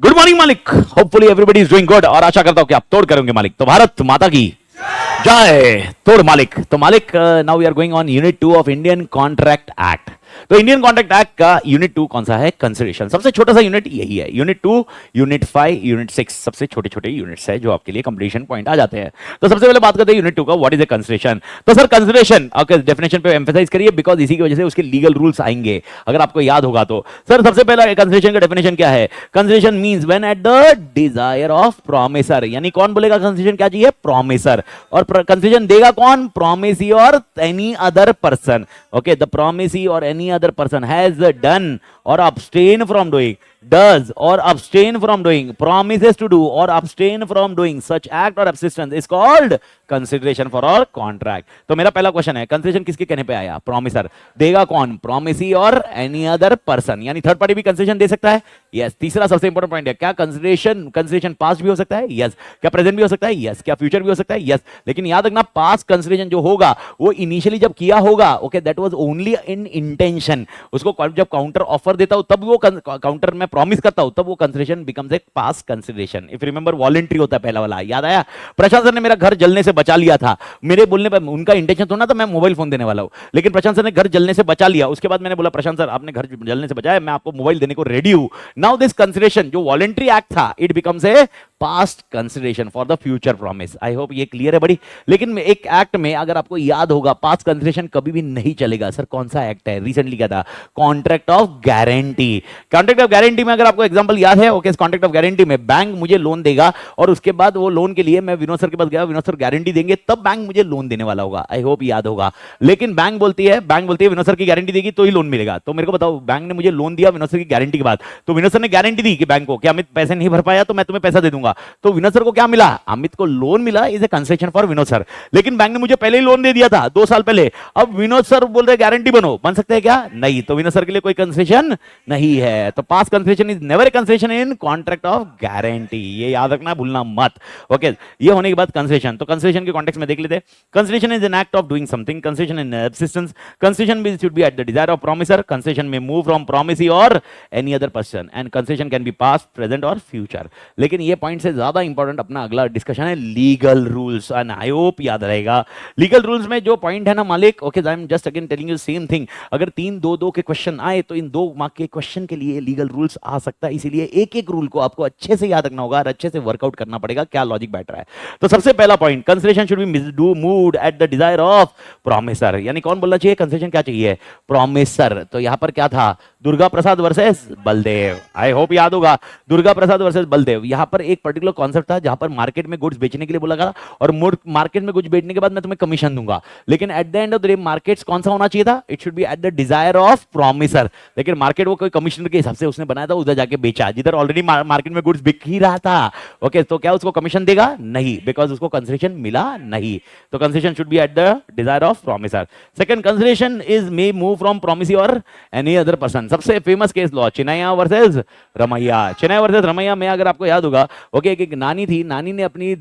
Good morning मालिक, hopefully everybody is doing good और आशा करता हूं कि आप तोड़ करेंगे मालिक। तो भारत माता की जय। तोड़ मालिक। तो मालिक, now we are going on unit 2 of Indian contract act. तो इंडियन कॉन्ट्रैक्ट एक्ट का यूनिट 2 कौन सा है? कंसिडरेशन। सबसे छोटा सा यूनिट यही है। यूनिट 2, यूनिट 5, यूनिट 6 सबसे छोटे छोटे यूनिट्स है जो आपके लिए कंप्लीशन पॉइंट आ जाते हैं। तो सबसे पहले बात करते हैं यूनिट 2 का, व्हाट इज ए कंसिडरेशन। तो सर कंसिडरेशन ओके, डेफिनेशन पे एम्फेसाइज करिए बिकॉज इसी की वजह से उसके लीगल रूल्स आएंगे अगर आपको याद होगा तो। सर सबसे पहला कंसिडरेशन का डेफिनेशन क्या है? Consideration means when eight the desire of promisor, यानी कौन बोलेगा कंसिडरेशन क्या चाहिए? प्रोमिसर। और कंसिडरेशन देगा कौन? प्रोमिसी और any other person. Okay, the promisee और any other person has done or abstain from doing, does or abstain from doing, promises to do or abstain from doing such act or subsistence is called consideration for our contract। तो मेरा पहला question है, consideration किसके कहने पे आया? Promisor. देगा कौन? प्रोमिसी और एनी अदर पर्सन, यानी थर्ड पार्टी भी कंसिडरेशन दे सकता है। यस। तीसरा सबसे इंपॉर्टेंट पॉइंट है, क्या कंसिडरेशन पास्ट भी हो सकता है? यस। क्या प्रेजेंट भी हो सकता है? यस। क्या फ्यूचर भी हो सकता है? यस। लेकिन याद रखना, पास्ट कंसिडरेशन जो होगा वो इनिशियली जब किया होगा, okay, that was only in intention. उसको जब काउंटर ऑफर देता हूं तब वो काउंटर में प्रॉमिस करता हूं तब वो consideration becomes a past consideration. If remember, voluntary होता है पहला वाला, याद आया? प्रशांत सर ने मेरा घर जलने से बचा लिया था, मेरे बोलने पर उनका इंटेंशन तो ना था मैं मोबाइल फोन देने वाला हूं, लेकिन प्रशांत सर ने घर जलने से बचा लिया। उसके बाद मैंने बोला प्रशांत सर आपने घर जलने से बचाया, मैं आपको मोबाइल देने को रेडी हूं। नाउ दिस कंसिडरेशन जो वॉलंटरी एक्ट था, it becomes a past consideration for the future promise. I hope ये क्लियर है बड़ी। लेकिन एक एक्ट में अगर आपको याद होगा, पास्ट कंसिडरेशन कभी भी नहीं चलेगा। सर कौन सा एक्ट है? रिसेंटली क्या था? Contract of guarantee. Contract of guarantee में अगर आपको एग्जांपल याद है, ओके, कॉन्ट्रैक्ट ऑफ गारंटी में बैंक मुझे लोन देगा और उसके बाद वो लोन के लिए मैं विनोद सर के पास गया, विनोद सर गारंटी देंगे तब बैंक मुझे लोन देने वाला होगा। आई होप याद होगा। लेकिन बैंक बोलती है विनोद सर की गारंटी देगी तो ही लोन मिलेगा। तो मेरे को बताओ, बैंक ने मुझे लोन दिया विनोद सर की गारंटी के बाद, तो विनोद सर ने गारंटी दी कि बैंक को कि अमित पैसे नहीं भर पाया तो मैं तुम्हें पैसा दे दूंगा। तो विनोद सर को क्या मिला? अमित को लोन मिला, is a concession for Vinod sir. लेकिन बैंक ने मुझे पहले ही लोन दे दिया था 2 साल पहले। अब विनोद सर बोल रहे गारंटी बनो, बन सकते हैं क्या? नहीं। तो विनोद सर के लिए कोई कंसेशन नहीं है। तो past concession is never a concession in contract of guarantee. ये याद रखना, भूलना मत। ओके, ये होने के बाद कंसेशन। तो कंसेशन के कॉन्टेक्स्ट में देख लेते हैं। Concession is an act of doing something. Concession in subsistence. Concession should be at the desire of promisor. Concession में मूव फ्रॉम प्रोमिसी और any other person and concession can be past, present और future. लेकिन ये point से ज्यादा important अपना अगला discussion है legal rules. And I hope याद रहेगा लीगल रूल्स में जो पॉइंट है ना मालिक, okay, I am just again telling you same thing. अगर 3-2-2 के क्वेश्चन आए तो इन 2 मार्क के क्वेश्चन के लिए लीगल रूल्स आ सकता है, इसीलिए एक एक रूल को आपको अच्छे से याद रखना होगा और अच्छे से वर्कआउट करना पड़ेगा क्या लॉजिक बैठ रहा है। तो सबसे पहला point, consideration should be moved eight the desire of promisor, यानी कौन बोलना चाहिए? कंसिडरेशन क्या चाहिए? प्रोमिसर। तो यहां पर क्या था? Durga Prasad versus Baldev. I hope याद होगा, दुर्गा प्रसाद वर्सेस बलदेव। यहां पर एक पर्टिकुलर कॉन्सेप्ट था जहां पर मार्केट में गुड्स बेचने के लिए बोला गया और मार्केट में गुड्स बेचने के बाद मैं तुम्हें कमीशन दूंगा। लेकिन at the end of the day markets कौन सा होना चाहिए था? It should be at the desire of promisor. लेकिन मार्केट वो कोई कमिश्नर के हिसाब से उसने बनाया था, उधर जाके बेचा जिधर ऑलरेडी मार्केट में गुड्स बिक ही रहा था। ओके, तो क्या उसको कमीशन देगा? नहीं, बिकॉज उसको कंसिडरेशन मिला नहीं। तो consideration should be at the desire of promisor. Second, consideration is may move from promisee और एनी अदर पर्सन। सबसे famous case law Chinnaiah versus Ramaiah. Chinnaiah versus Ramaiah में अगर आपको याद होगा, ओके, एक नानी थी, नानी ने अपनी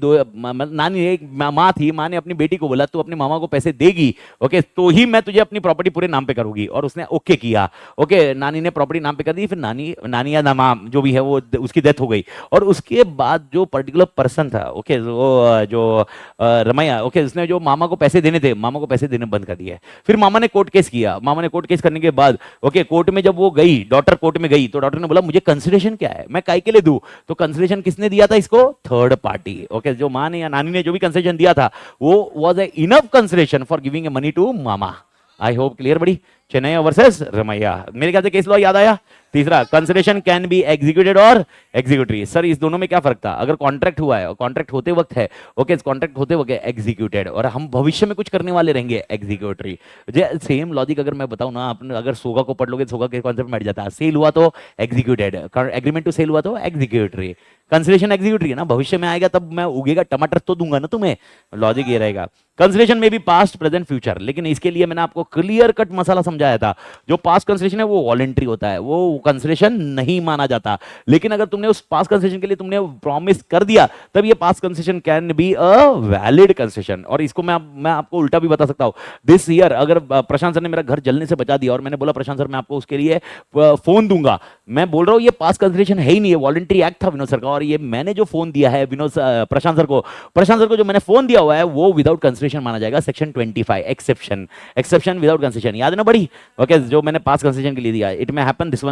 माँ थी, माँ ने अपनी बेटी को बोला तू अपने मामा को पैसे देगी, ओके, तो ही मैं तुझे अपनी प्रॉपर्टी पूरे नाम पे करूंगी। और उसने ओके किया। ओके, नानी ने प्रॉपर्टी नाम पे कर दी। फिर नानी या माँ जो भी है वो उसकी डेथ हो गई। और उसके बाद जो पर्टिकुलर पर्सन था, ओके, वो जो रमैया, ओके, उसने जो मामा को पैसे देने थे, मामा को पैसे देने बंद कर दिए। फिर मामा ने कोर्ट केस किया। मामा ने कोर्ट केस करने के बाद, ओके, कोर्ट में जब वो गई, डॉटर कोर्ट में गई, तो डॉटर ने बोला मुझे कंसिडरेशन क्या है, मैं काय के लिए दूं? तो कंसिडरेशन किसने दिया था इसको? Third party. ओके, जो माँ ने या नानी ने जो भी कंसिडरेशन दिया था वो was a enough consideration for giving a money to मामा। I hope clear buddy. Chinnaiah versus Ramaiah, मेरे ख्याल से केस लॉ याद आया। तीसरा, कंसिडरेशन कैन बी एग्जीक्यूटेड और एग्जीक्यूटरी। सर इस दोनों में क्या फर्क था? अगर कॉन्ट्रैक्ट हुआ है, कॉन्ट्रैक्ट होते वक्त है, ओके, कॉन्ट्रैक्ट होते वक्त एग्जीक्यूटेड, और हम भविष्य में कुछ करने वाले रहेंगे एग्जीक्यूटरी। सेम लॉजिक अगर मैं बताऊं ना, आपने अगर सोगा को पढ़ लोगे, सोगा के कॉन्सेप्ट में बैठ जाता है। सेल हुआ तो एग्जीक्यूटेड, एग्रीमेंट टू सेल हुआ तो एग्जीक्यूटरी। कंसिडरेशन एग्जीक्यूटरी है ना, भविष्य में आएगा तब मैं उगेगा टमाटर तो दूंगा ना तुम्हें। लॉजिक ये रहेगा। कंसिडरेशन में भी पास्ट, प्रेजेंट, फ्यूचर। लेकिन इसके लिए मैंने आपको क्लियर कट मसाला समझा समझाया था, जो पास्ट कंसिडरेशन है वो वॉलेंट्री होता है, वो कंसिडरेशन नहीं माना जाता। लेकिन अगर तुमने उस पास्ट कंसिडरेशन के लिए तुमने प्रॉमिस कर दिया, तब ये past consideration can be a valid consideration. और इसको मैं आपको उल्टा भी बता सकता हूं। दिस ईयर अगर प्रशांत सर ने मेरा घर जलने से बचा दिया और मैंने बोला प्रशांत सर मैं आपको उसके लिए फोन दूंगा, मैं बोल रहा हूं ये पास्ट कंसिडरेशन है ही नहीं, है वॉलेंट्री एक्ट था विनोद सर का। और ये मैंने जो फोन दिया है विनोद प्रशांत सर को जो मैंने फोन दिया हुआ है वो विदाउट कंसिडरेशन माना जाएगा। सेक्शन 25 एक्सेप्शन विदाउट कंसिडरेशन, याद है ना बड़ी? ओके, जो मैंने पास्ट कंसिडरेशन के लिए दिया, it may happen, this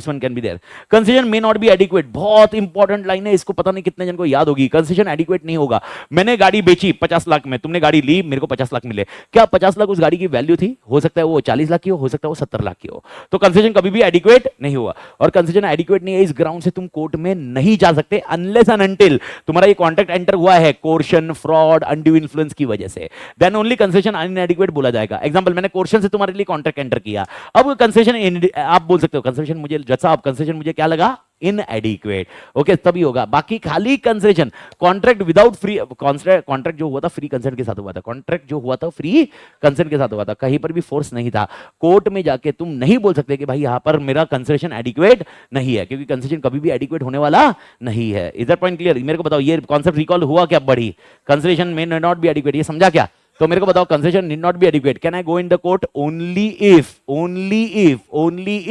one can be there. Consideration may not be adequate, बहुत इंपॉर्टेंट लाइन है, इसको पता नहीं कितने जन को याद होगी। कंसिडरेशन एडिक्वेट नहीं होगा। मैंने गाड़ी बेची 50 लाख में, तुमने गाड़ी ली, मेरे को 50 लाख मिले, क्या 50 लाख उस गाड़ी की वैल्यू थी? हो सकता है वो 40 लाख की हो सकता है वो 70 लाख की हो। तो कंसिडरेशन कभी भी एडिक्वेट नहीं हुआ। और कंसिडरेशन एडिक्वेट नहीं है इस ग्राउंड से तुम कोर्ट में नहीं जा सकते अनलेस एंड अनटिल तुम्हारा ये कॉन्ट्रैक्ट एंटर हुआ है कोर्शन, फ्रॉड, अनड्यू इन्फ्लुएंस की वजह से, देन ओनली कंसेशन इनएडिक्वेट बोला जाएगा। एग्जांपल, मैंने कोर्शन से तुम्हारे लिए कॉन्ट्रैक्ट एंटर किया, अब कंसेशन आप बोल सकते हो कंसेशन मुझे, जज साहब कंसेशन मुझे क्या लगा? इनएडिक्वेट। ओके, तभी होगा। बाकी खाली concession, contract without free, contract जो हुआ था फ्री कंसेंट के साथ हुआ था, कॉन्ट्रैक्ट जो हुआ था फ्री कंसेंट के साथ हुआ था, कहीं पर भी फोर्स नहीं था। कोर्ट में जाके तुम नहीं बोल सकते कि भाई यहां पर मेरा कंसेशन एडिक्वेट नहीं है, क्योंकि कंसेशन कभी भी एडिक्वेट होने वाला नहीं है। इधर पॉइंट क्लियर? मेरे को बताओ ये कॉन्सेप्ट रिकॉल हुआ क्या? बड़ी कंसेशन में नॉट बी एडिक्वेट, ये समझा क्या? तो मेरे को बताओ concession need not be adequate, can I go in the court only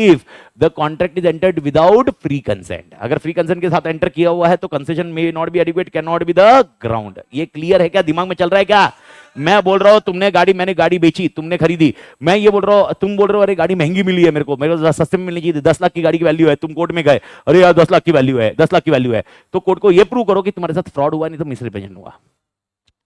if the contract is entered without free consent. अगर फ्री कंसेंट के साथ एंटर किया हुआ है तो concession may not be adequate, can not be the ground. ये clear है क्या? दिमाग में चल रहा है क्या? मैं बोल रहा हूं मैंने गाड़ी बेची, तुमने खरीदी, मैं ये बोल रहा हूं, तुम बोल रहे हो अरे गाड़ी महंगी मिली है मेरे को सस्ते में मिलनी चाहिए, 10 लाख की गाड़ी की वैल्यू है, तुम कोर्ट में गए, अरे यार 10 लाख की वैल्यू है, 10 लाख की वैल्यू है, तो कोर्ट को ये प्रूव करो कि तुम्हारे साथ फ्रॉड हुआ, नहीं तो मिसरिप्रेजेंट हुआ।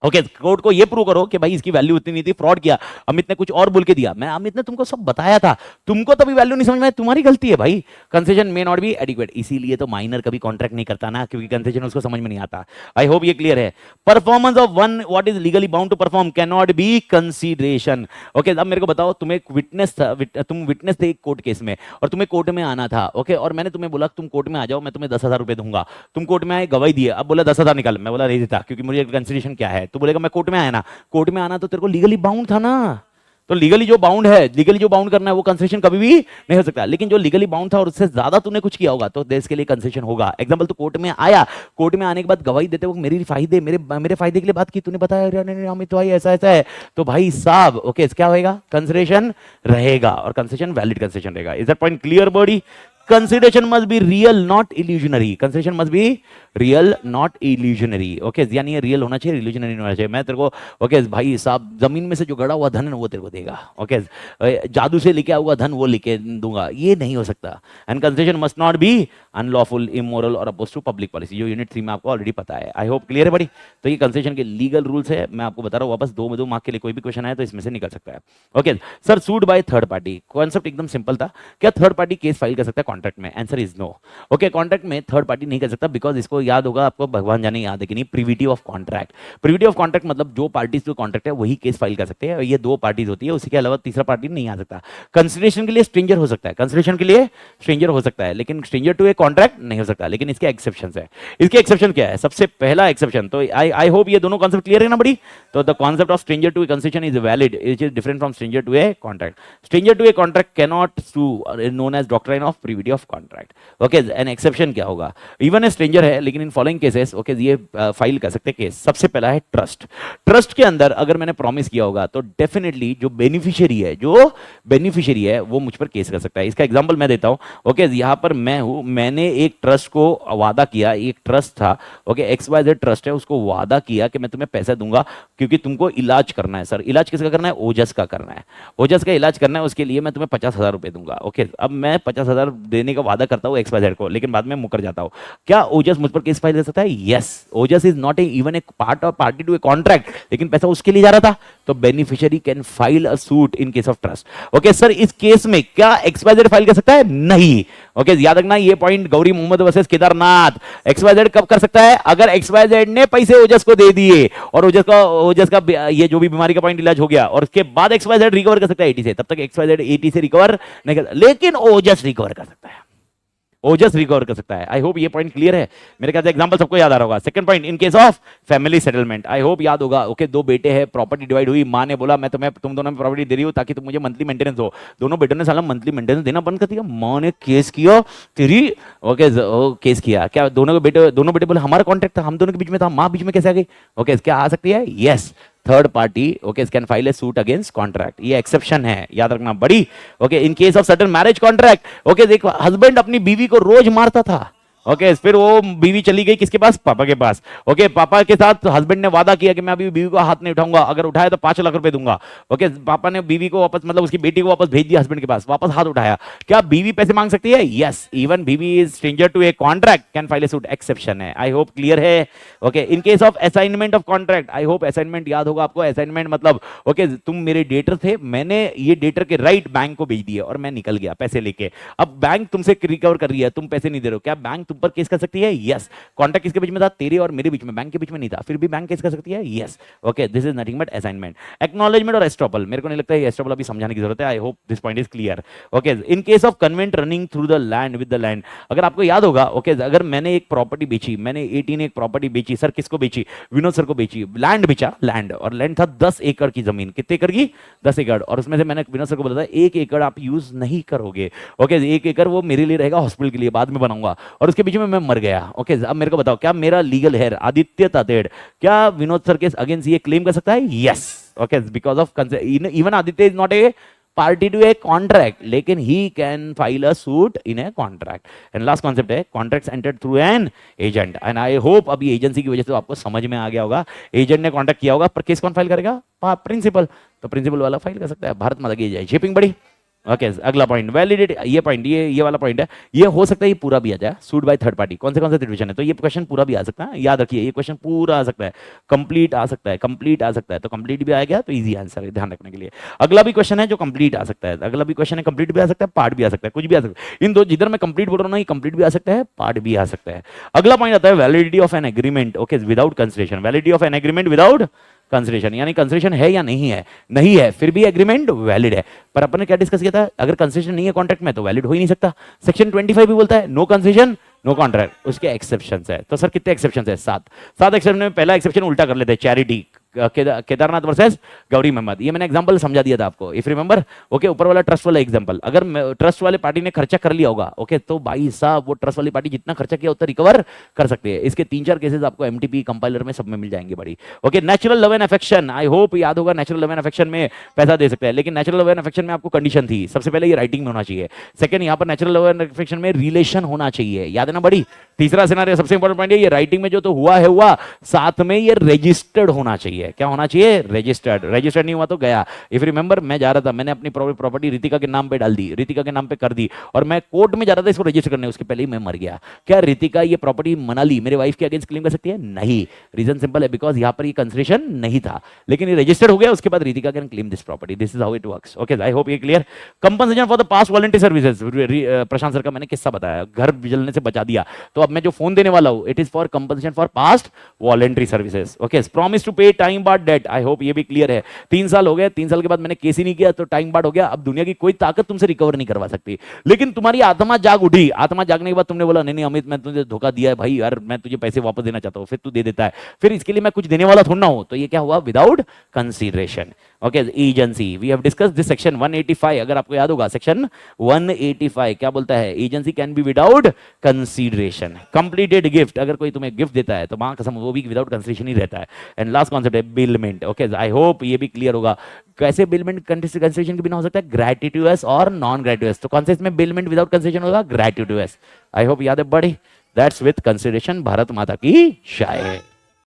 ओके, कोर्ट को ये प्रूव करो कि भाई इसकी वैल्यू इतनी नहीं थी, फ्रॉड किया, अमित ने कुछ और बोल के दिया, मैं अमित ने तुमको सब बताया था, तुमको तभी वैल्यू नहीं समझ में, तुम्हारी गलती है भाई। Concession may not be adequate, इसीलिए तो माइनर कभी कॉन्ट्रैक्ट नहीं करता ना, क्योंकि कंसेशन उसको समझ में नहीं आता। आई होप ये क्लियर है। Performance of one what is legally bound to perform can not be consideration. Okay, अब मेरे को बताओ, तुम एक विटनेस था, तुम विटनेस थे एक कोर्ट केस में और तुम्हें कोर्ट में आना था। ओके, और मैंने तुम्हें बोला तुम कोर्ट में आ जाओ, मैं तुम्हें 10,000 रुपए दूंगा। तुम कोर्ट में आए, गवाही दिए, अब बोला 10,000 निकाल, मैं बोला नहीं देता क्योंकि मुझे कंसीडरेशन क्या है, तो बोलेगा मैं कोर्ट में आया ना, कोर्ट में आना तो तेरे को लीगली बाउंड था ना, तो लीगली जो बाउंड है, लीगली जो बाउंड करना है वो कंसेशन कभी भी नहीं हो सकता। लेकिन जो लीगली बाउंड था और उससे ज्यादा तूने कुछ किया होगा तो देश के लिए कंसेशन होगा। एग्जांपल, तो कोर्ट में आया, कोर्ट में आने के बाद गवाही देते वक्त मेरे फायदे के लिए बात की, तूने बताया अमित भाई ऐसा ऐसा है, तो भाई साहब ओके क्या होगा? कंसिडरेशन रहेगा और कंसेशन वैलिड कंसेशन रहेगा। Is that point clear body? Consideration must be real not illusionary, consideration must be real not illusionary. Okay, यानी ये रियल होना चाहिए, इल्यूजनरी नहीं होना चाहिए। मैं तेरे को ओके भाई साहब जमीन में से जो गड़ा हुआ धन है वो तेरे को देगा, ओके जादू से लेके हुआ धन वो लेके दूंगा, ये नहीं हो सकता। And consideration must not be unlawful, immoral और अपोज टू पब्लिक पॉलिसी, जो यूनिट 3 में आपको ऑलरेडी पता है। आई होप क्लियर है बड़ी? तो ये कंसेशन के लीगल रूल्स है, मैं आपको बता रहा हूँ वापस, 2 मार्क के लिए कोई भी क्वेश्चन आए तो इसमें से निकल सकता है। Okay sir, sued by third party, concept एकदम सिंपल था। क्या थर्ड पार्टी केस फाइल कर सकता है कॉन्ट्रैक्ट में? Answer is no. Okay, contract में थर्ड पार्टी नहीं कर सकता, बिकॉज इसको याद होगा आपको, भगवान जाने याद है कि नहीं, privity of contract. Privity of contract मतलब जो पार्टीज जो कॉन्ट्रैक्ट है वही केस फाइल कर सकते हैं, और ये 2 पार्टीज होती है, उसी के अलावा तीसरा पार्टी नहीं आ सकता। कंसिडरेशन के लिए स्ट्रेंजर हो सकता है, कंसिडरेशन के लिए स्ट्रेंजर हो सकता है, लेकिन स्ट्रेंजर टू ए कॉन्ट्रैक्ट नहीं हो सकता। लेकिन इसके एक्सेप्शन है। इसके एक्सेप्शन क्या है? सबसे पहला एक्सेप्शन, तो आई होप ये दोनों कॉन्सेप्ट क्लियर है ना बड़ी? तो the concept of stranger to a concession is valid, it is different from stranger to a contract. Stranger to a contract can not sue, known as doctrine of privity of contract. Okay, an exception क्या होगा? Even a stranger है लेकिन in following cases okay ये file कर सकते case. सबसे पहला है ट्रस्ट। ट्रस्ट के अंदर अगर मैंने प्रॉमिस किया होगा तो डेफिनेटली जो बेनिफिशियरी है वो मुझ पर केस कर सकता है। इसका एग्जांपल मैं देता हूं। ओके, यहां पर मैं हूं, मैंने एक ट्रस्ट को वादा किया, एक ट्रस्ट था, ओके XYZ ट्रस्ट है, उसको वादा किया कि मैं तुम्हें पैसा दूंगा क्योंकि तुमको इलाज करना है। सर, इलाज किसका करना है? ओजस का करना है, ओजस का इलाज करना है, उसके लिए मैं तुम्हें 50,000 रुपए दूंगा। ओके, अब मैं 50,000 देने का वादा करता हूं XYZ को, लेकिन बाद में मुकर जाता हूं, क्या ओजस मुझ पर केस फाइल कर सकता है? Yes, Ojas is not even a part of party to a contract, लेकिन पैसा उसके लिए जा रहा था, तो beneficiary can file a suit in case of trust. Okay sir, इस केस में क्या XYZ फाइल कर सकता है? नहीं। ओके, याद रखना ये point, Gauri Mohammad versus Kedarnath. XYZ कब कर सकता है? अगर XYZ ने पैसे ओजस को दे दिए और ओजस का ये जो भी बीमारी का पॉइंट इलाज हो गया और उसके बाद XYZ रिकवर कर सकता है 80 से, तब तक XYZ 80 से रिकवर नहीं करता, लेकिन ओजस रिकवर कर सकता है। ओजस रिकवर कर सकता है। आई होप ये पॉइंट क्लियर है। मेरे ख्याल से एग्जांपल सबको याद आ रहा होगा। Second point, in case of family settlement, I hope याद होगा। ओके, दो बेटे हैं, प्रॉपर्टी डिवाइड हुई, माँ ने बोला मैं तुम्हें तुम दोनों में प्रॉपर्टी दे रही हूँ ताकि तुम मुझे मंथली मेंटेनेंस दो। दोनों बेटों ने साला मंथली मेंटेनेंस देना बंद कर दिया। माँ ने केस किया तेरी, ओके केस किया। क्या दोनों बेटे बोले हमारा कॉन्ट्रैक्ट था, हम दोनों के बीच में था, माँ बीच में कैसे आ गई? ओके, क्या आ सकती है? Yes, third party okay can file a suit against contract. ये एक्सेप्शन है, याद रखना बड़ी। Okay, in case of certain marriage contract, okay देखो हस्बैंड अपनी बीवी को रोज मारता था। ओके, फिर वो बीवी चली गई किसके पास? पापा के पास। ओके, पापा के साथ हस्बैंड ने वादा किया कि मैं अभी बीवी को हाथ नहीं उठाऊंगा, अगर उठाया तो 5 लाख रुपए दूंगा। ओके, पापा ने बीवी को वापस मतलब उसकी बेटी को वापस भेज दिया हस्बैंड के पास, वापस हाथ उठाया। क्या बीवी पैसे मांग सकती है? यस, इवन बीवी is stranger to a contract can file a suit, exception है। आई होप क्लियर है। Okay, in case of assignment of contract, I hope assignment याद होगा आपको। असाइनमेंट मतलब ओके तुम मेरे डेटर थे, मैंने ये डेटर के राइट बैंक को भेज दिया और मैं निकल गया पैसे लेके। अब बैंक तुमसे रिकवर कर रही है, तुम पैसे नहीं दे रहे हो, क्या बैंक तुम पर केस कर सकती है? यस। कॉन्ट्रैक्ट किसके बीच में था? तेरे और मेरे बीच में, बैंक के बीच में नहीं था, फिर भी बैंक केस कर सकती है? Yes. Okay, this is nothing but assignment. Acknowledgement और एस्ट्रोपल, मेरे को नहीं लगता है एस्ट्रोपल अभी समझाने की जरूरत है। I hope this point is clear. Okay, in case of convent running through the land with the land, अगर आपको याद होगा ओके अगर मैंने एक प्रॉपर्टी बेची, मैंने 18 एक प्रॉपर्टी बेची, सर किसको बेची? विनोद सर को बेची। लैंड बेचा, लैंड, और लैंड था 10 एकड़ की जमीन। कितने एकड़ की? 10 एकड़। और उसमें से मैंने विनोद सर को बोला था 1 एकड़ आप यूज नहीं करोगे। ओके, 1 एकड़ वो मेरे लिए रहेगा, हॉस्पिटल के लिए बाद में बनाऊंगा। और उसके बीच में मैं मर गया। ओके, अब मेरे को बताओ क्या मेरा लीगल हेयर आदित्य तातेड़ क्या विनोद सर के अगेंस्ट ये क्लेम कर सकता है? Yes. Okay, because of even Aditya is not a party to a contract, लेकिन he can file a suit in a contract. And last concept है contracts entered through an agent. And I hope अभी agency की वजह से तो आपको समझ में आ गया होगा। एजेंट ने कॉन्ट्रैक्ट किया होगा, पर केस कौन फाइल करेगा? प्रिंसिपल। तो प्रिंसिपल वाला फाइल कर सकता है। भारत माता की जय। शिपिंग बड़ी। ओके, अगला पॉइंट वैलिडिटी। ये पॉइंट ये वाला पॉइंट है, ये हो सकता है ये पूरा भी आ जाए। सूट बाय थर्ड पार्टी कौन से सिचुएशन है? तो ये क्वेश्चन पूरा भी आ सकता है, याद रखिए ये क्वेश्चन पूरा आ सकता है, कंप्लीट आ सकता है, कंप्लीट आ सकता है। तो कंप्लीट भी आ गया तो इजी आंसर है, ध्यान रखने के लिए। अगला भी क्वेश्चन है जो कंप्लीट आ सकता है, अगला भी क्वेश्चन है कंप्लीट भी आ सकता है, पार्ट भी आ सकता है, कुछ भी आ सकता है। इन दो जिधर मैं कंप्लीट बोल रहा हूँ ना, ये कंप्लीट भी आ सकता है, पार्ट भी आ सकता है। अगला पॉइंट आता है validity of an agreement okay without consideration. Validity of an agreement without consideration, यानी कंसिडरेशन है या नहीं है, नहीं है फिर भी एग्रीमेंट वैलिड है। पर अपन ने क्या डिस्कस किया था? अगर कंसिडरेशन नहीं है कॉन्ट्रैक्ट में तो वैलिड हो ही नहीं सकता। सेक्शन 25 भी बोलता है नो कंसिडरेशन नो कॉन्ट्रैक्ट, उसके एक्सेप्शंस है। तो सर कितने एक्सेप्शंस है? 7 एक्सेप्शन में पहला एक्सेप्शन उल्टा कर लेते हैं, चैरिटी। केदारनाथ वर्सेस गौरी मोहम्मद, ये मैंने एग्जांपल समझा दिया था आपको इफ रिमेंबर। ओके, ऊपर वाला ट्रस्ट वाला एग्जांपल, अगर ट्रस्ट वाले पार्टी ने खर्चा कर लिया होगा ओके तो भाई साहब वो ट्रस्ट वाली पार्टी जितना खर्चा किया उतना रिकवर कर सकते हैं। इसके 3-4 केसेस आपको एमटीपी कंपाइलर में सब में मिल जाएंगे बड़ी। Okay, natural love and affection, I hope याद होगा नेचुरल लव एंड अफेक्शन में पैसा दे सकते हैं, लेकिन नेचुरल लव एंड अफेक्शन में आपको कंडीशन थी, सबसे पहले ये राइटिंग में होना चाहिए। सेकंड, यहाँ पर नेचुरल लव एंड अफेक्शन में रिलेशन होना चाहिए, याद है ना बड़ी। तीसरा सिनेरियो सबसे इंपॉर्टेंट पॉइंट है, ये राइटिंग में जो तो हुआ है हुआ, साथ में ये रजिस्टर्ड होना चाहिए। क्या होना चाहिए? रजिस्टर्ड। रजिस्टर्ड नहीं हुआ तो गया। इफ रिमेंबर मैं जा रहा था, मैंने अपनी प्रॉपर्टी रितिका के नाम पे डाल दी, रितिका के नाम पे कर दी, और मैं कोर्ट में जा रहा था इसको रजिस्टर करने, उसके पहले ही मैं मर गया। क्या रितिका ये प्रॉपर्टी मनाली मेरे वाइफ के अगेंस्ट क्लेम कर सकती है? नहीं। रीजन सिंपल है, बिकॉज यहां पर ये कंसिडरेशन नहीं था, लेकिन ये रजिस्टर्ड हो गया, उसके बाद Ritika can claim this property. This is how it works. Okay, I hope ये clear. Compensation for the past voluntary services, Prashant sir का मैंने किस्सा बताया, घर जलने से बचा दिया, तो अब मैं जो फोन देने वाला हूं it is for compensation for past voluntary services. Okay, promise to pay time barred debt, I hope ये भी क्लियर है। 3 साल हो गए, 3 साल के बाद मैंने केस ही नहीं किया तो टाइम बार्ड हो गया। अब दुनिया की कोई ताकत तुमसे रिकवर नहीं करवा सकती, लेकिन तुम्हारी आत्मा जाग उठी। आत्मा जागने के बाद तुमने बोला नहीं नहीं अमित मैं तुझे धोखा दिया है भाई, यार मैं तुझे पैसे वापस देना चाहता हूं, फिर तू दे देता है, फिर इसके लिए मैं कुछ देने वाला थोड़ा ना हूं, तो ये क्या हुआ? Without consideration. Okay, agency we have discuss this section 185, अगर आपको याद होगा सेक्शन 185 क्या बोलता है? Agency can be without consideration. Completed gift, अगर कोई तुम्हें गिफ्ट देता है तो मां कसम वो भी विदाउट कंसीडरेशन ही रहता है। एंड लास्ट कॉन्सेप्ट है बिलमेंट। ओके, आई होप ये भी क्लियर होगा। कैसे बिलमेंट कंसीडरेशन के बिना हो सकता है? ग्रेटिट्यूअस और नॉन ग्रेटिट्यूअस। तो कौन से इसमें बिलमेंट विदाउट कंसीडरेशन होगा? ग्रेटिट्यूअस। आई होप याद है बड़ी। That's with consideration. भारत माता की जय।